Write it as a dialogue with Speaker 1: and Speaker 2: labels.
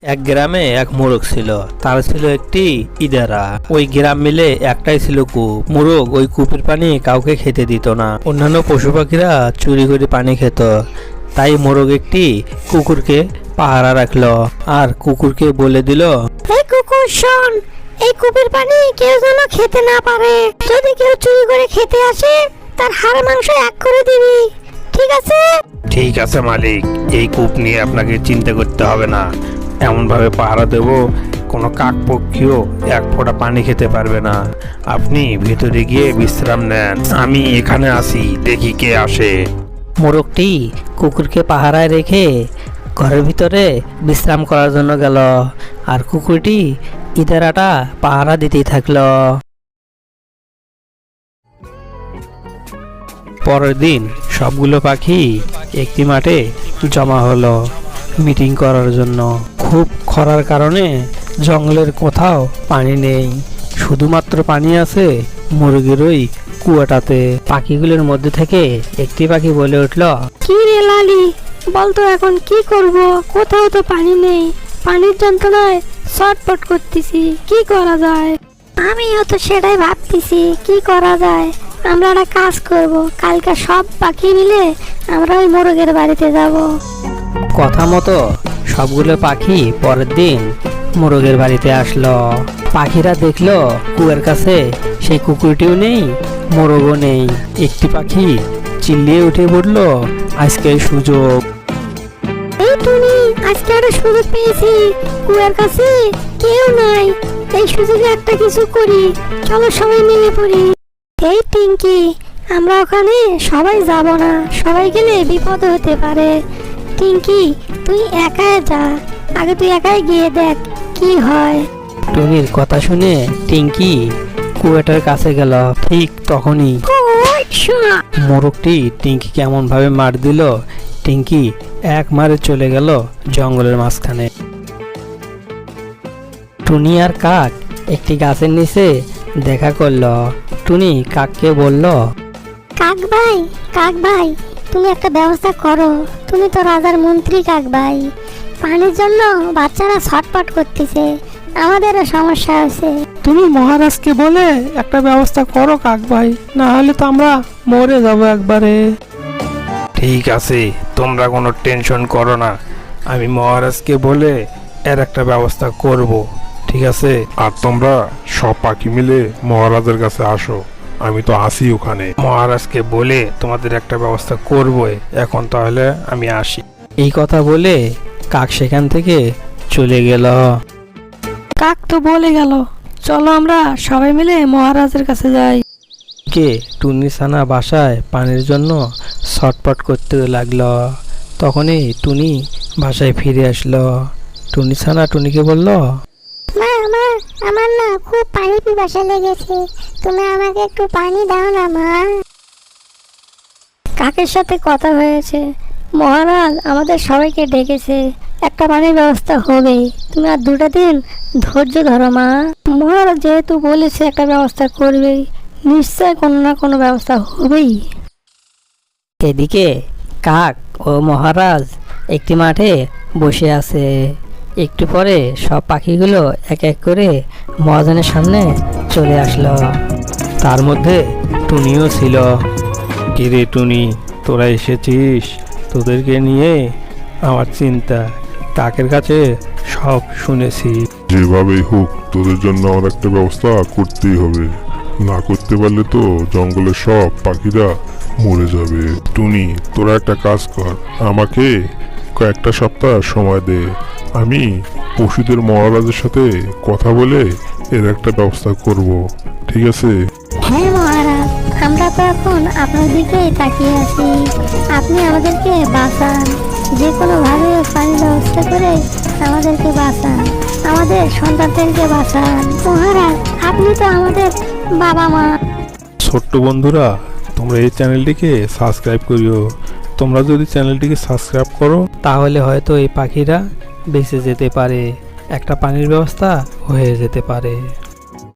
Speaker 1: এক গ্রামে এক মোরগ ছিল, তার ছিল একটি ইদারা। ওই গ্রাম মিলে একটাই ছিল কূপ। মোরগ ওই কূপের পানি কাউকে খেতে দিত না। অন্যান্য পশু পাখিরা চুরি করে পানি খেত। তাই মোরগ একটি কুকুরকে পাহারা রাখলো আর কুকুরকে বলে দিল,
Speaker 2: এই কুকুর শোন, এই কূপের পানি কেউ যেন খেতে না পারে। যদি কেউ চুরি করে খেতে আসে তার হাড় মাংস এক করে দিবি, ঠিক আছে?
Speaker 1: ঠিক আছে মালিক, এই কূপ নিয়ে আপনাকে চিন্তা করতে হবে না। এমনভাবে পাহারা দেব কোনো কাকপক্ষীও এক ফোঁটা পানি খেতে পারবে না। আপনি ভিতরে গিয়ে বিশ্রাম নেন, আমি এখানে আসি, দেখি কে আসে। মোরগটি কুকুরকে পাহারায় রেখে ঘরের ভিতরে বিশ্রাম করার জন্য গেল আর কুকুরটি ইদারাটা পাহারা দিতেই থাকলো। পরের দিন সবগুলো পাখি একটি মাঠে জমা হলো মিটিং করার জন্য। খুব খরার কারণে জঙ্গলের কোথাও পানি নেই, শুধুমাত্র পানি আছে মুরগির ওই কুয়াটাতে। পাখিগুলোর মধ্যে থেকে একটি পাখি বলে উঠল,
Speaker 2: কি রে লালি, বলতো এখন কি করব? কোথাও তো পানি নেই, পানির যন্ত্রণায় ছটফট করতেছি, কি করা যায়? আমিও তো সেটাই ভাবতেছি, কি করা যায়? আমরা একটা কাজ করব, কালকে সব পাখি মিলে আমরা ওই মোরগের বাড়িতে যাব।
Speaker 1: কথা মতো সবগুলো পাখি পরের দিন মোরগের বাড়িতে আসলো। পাখিরা দেখলো কুয়ার কাছে সেই কুকুরটিও নেই, মোরগও নেই। একটি পাখি চিল্লিয়ে উঠে পড়ল, আজকে সুযোগ।
Speaker 2: এই টুনি, আজকে একটা সুযোগ পেয়েছি, কুয়ার কাছে কেউ নাই, এই সুযোগে একটা কিছু করি, চলো সবাই মিলে পড়ি। এই টিঙ্কি, আমরা ওখানে সবাই যাব না, সবাই গেলে বিপদ হতে পারে। টিঙ্কি, তুই একাই যা, আগে তুই একাই গিয়ে দেখ কি হয়।
Speaker 1: টুনির কথা শুনে টিঙ্কি কুয়াটার কাছে গেল। ঠিক তখনই
Speaker 2: ওই শোনা,
Speaker 1: মোরগটি টিঙ্কি কেমন ভাবে মার দিল। টিঙ্কি এক মারে চলে গেল জঙ্গলের মাঝখানে। টুনি আর কাক একটি গাছের নিচে দেখা করলো। টুনি কাককে বলল,
Speaker 2: কাক ভাই, তুমি একটা ব্যবস্থা করো, তুমি তো রাজার মন্ত্রী কাক ভাই। পানির জন্য বাচ্চারা ছটফট করতেছে, আমাদেরও সমস্যা আছে।
Speaker 1: তুমি মহারাজকে বলে একটা ব্যবস্থা করো কাক ভাই, না হলে তো আমরা মরে যাবো একবারে। ঠিক আছে, তোমরা কোনো টেনশন করো না, আমি মহারাজকে বলে এর একটা ব্যবস্থা করব, ঠিক আছে?
Speaker 3: আর তোমরা সব পাখি মিলে মহারাজের কাছে আসো, আমি তো আসি ওখানে।
Speaker 1: মহারাজকে বলে তোমাদের একটা ব্যবস্থা করবই। এখন তাহলে আমি আসি। এই কথা বলে কাক সেখান থেকে চলে গেল।
Speaker 2: কাক তো বলে গেল, চলো আমরা সবাই মিলে মহারাজের কাছে যাই।
Speaker 1: কে টুনি ছানা বাসায় পানির জন্য ছটপট করতে লাগলো। তখনই টুনি বাসায় ফিরে আসলো। টুনি ছানা টুনিকে বলল,
Speaker 2: মা, আমার না খুব পানি পিপাসা লেগেছে, তুমি আমাকে একটু পানি দাও না মা। কাকের সাথে কথা হয়েছে, মহারাজ আমাদের সবাইকে ডেকেছে, একটা পানির ব্যবস্থা হবেই, তুমি আর 2টা দিন ধৈর্য ধরো মা। মহারাজ যেহেতু বলেছে একটা ব্যবস্থা করবেই, নিশ্চয় কোনো না কোনো ব্যবস্থা হবেই।
Speaker 1: এদিকে কাক ও মহারাজ একটি মাঠে বসে আছে। একটু পরে সব পাখিগুলো এক এক করে মহাজনের সামনে চলে আসলো। তার মধ্যে টুনিও ছিল। কিরে টুনি, তোরা এসেছিস? তোদেরকে নিয়ে আমার চিন্তা, কাকের কাছে সব শুনেছি।
Speaker 3: যেভাবেই হোক তোদের জন্য আমার একটা ব্যবস্থা করতেই হবে, না করতে পারলে তো জঙ্গলের সব পাখিরা মরে যাবে। টুনি, তোরা একটা কাজ কর, আমাকে কয়েকটা সপ্তাহ সময় দে, আমি পশুদের মহারাজের সাথে কথা বলে এর একটা ব্যবস্থা করব, ঠিক আছে?
Speaker 2: হ্যাঁ মহারাজ, আমরা তো এখন আপনার দিকেই তাকিয়ে আছি, আপনি আমাদেরকে বাঁচান, যে কোনো ভাবে পানির ব্যবস্থা করে আমাদেরকে বাঁচান, আমাদের সন্তানদেরকে বাঁচান। মহারাজ, আপনি তো আমাদের বাবা মা।
Speaker 3: ছোট্ট বন্ধুরা, তোমরা এই চ্যানেলটিকে সাবস্ক্রাইব করিও। তোমরা যদি চ্যানেলটিকে সাবস্ক্রাইব করো
Speaker 1: তাহলে হয়তো এই পাখিরা বেঁচে যেতে পারে, একটা পানির ব্যবস্থা হয়ে যেতে পারে।